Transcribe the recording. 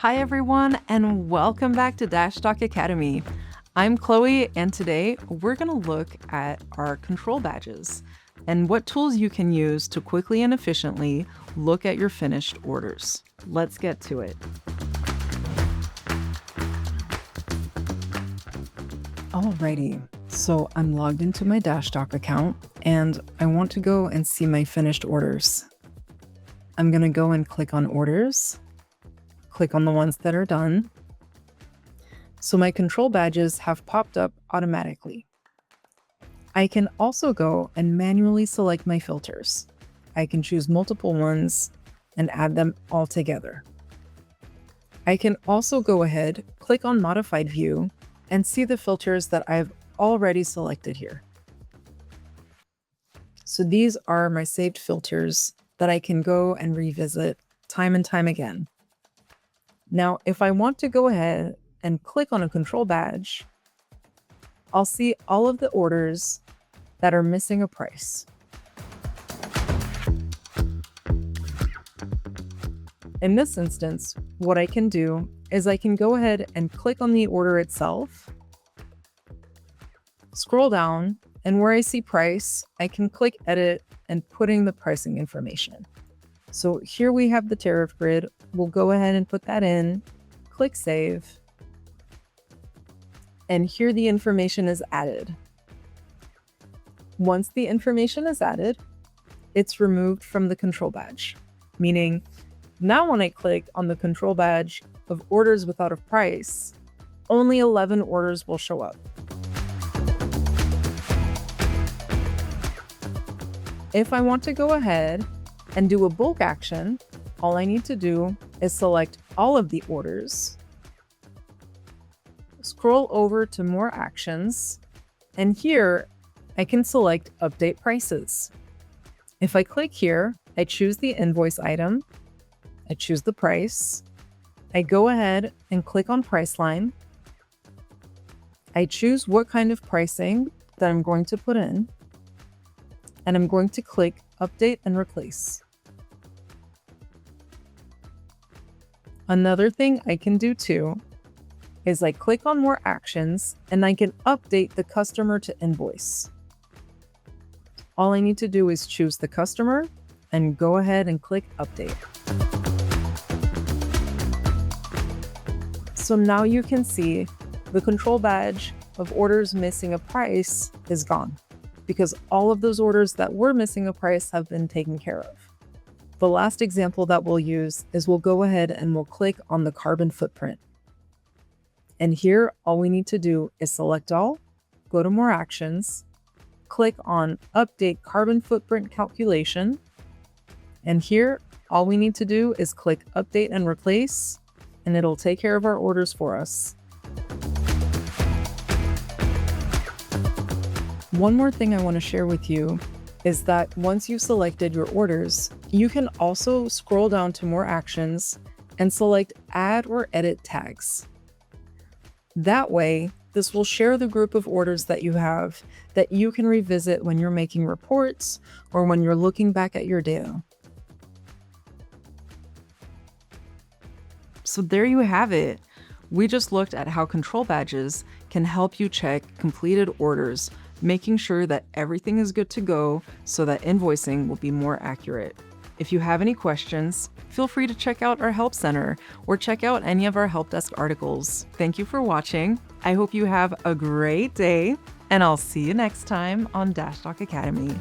Hi everyone, and welcome back to Dashdoc Academy. I'm Chloe, and today we're going to look at our control badges and what tools you can use to quickly and efficiently look at your finished orders. Let's get to it. Alrighty, so I'm logged into my Dashdoc account and I want to go and see my finished orders. I'm going to go and click on orders. Click on the ones that are done. So my control badges have popped up automatically. I can also go and manually select my filters. I can choose multiple ones and add them all together. I can also go ahead, click on modified view, and see the filters that I've already selected here. So these are my saved filters that I can go and revisit time and time again. Now, if I want to go ahead and click on a control badge, I'll see all of the orders that are missing a price. In this instance, what I can do is I can go ahead and click on the order itself, scroll down, and where I see price, I can click edit and put in the pricing information. So here we have the tariff grid. We'll go ahead and put that in, click save, and here the information is added. Once the information is added, it's removed from the control badge, meaning now when I click on the control badge of orders without a price, only 11 orders will show up. If I want to go ahead and do a bulk action, all I need to do is select all of the orders, scroll over to more actions, and here I can select update prices. If I click here, I choose the invoice item, I choose the price, I go ahead and click on Priceline, I choose what kind of pricing that I'm going to put in, and I'm going to click Update and Replace. Another thing I can do too is I click on more actions and I can update the customer to invoice. All I need to do is choose the customer and go ahead and click Update. So now you can see the control badge of orders missing a price is gone, because all of those orders that were missing a price have been taken care of. The last example that we'll use is we'll go ahead and we'll click on the carbon footprint. And here, all we need to do is select all, go to more actions, click on update carbon footprint calculation. And here, all we need to do is click update and replace, and it'll take care of our orders for us. One more thing I want to share with you is that once you've selected your orders, you can also scroll down to more actions and select add or edit tags. That way, this will share the group of orders that you have that you can revisit when you're making reports or when you're looking back at your data. So there you have it. We just looked at how control badges can help you check completed orders, making sure that everything is good to go so that invoicing will be more accurate. If you have any questions, feel free to check out our help center or check out any of our help desk articles. Thank you for watching. I hope you have a great day, and I'll see you next time on Dashdoc Academy.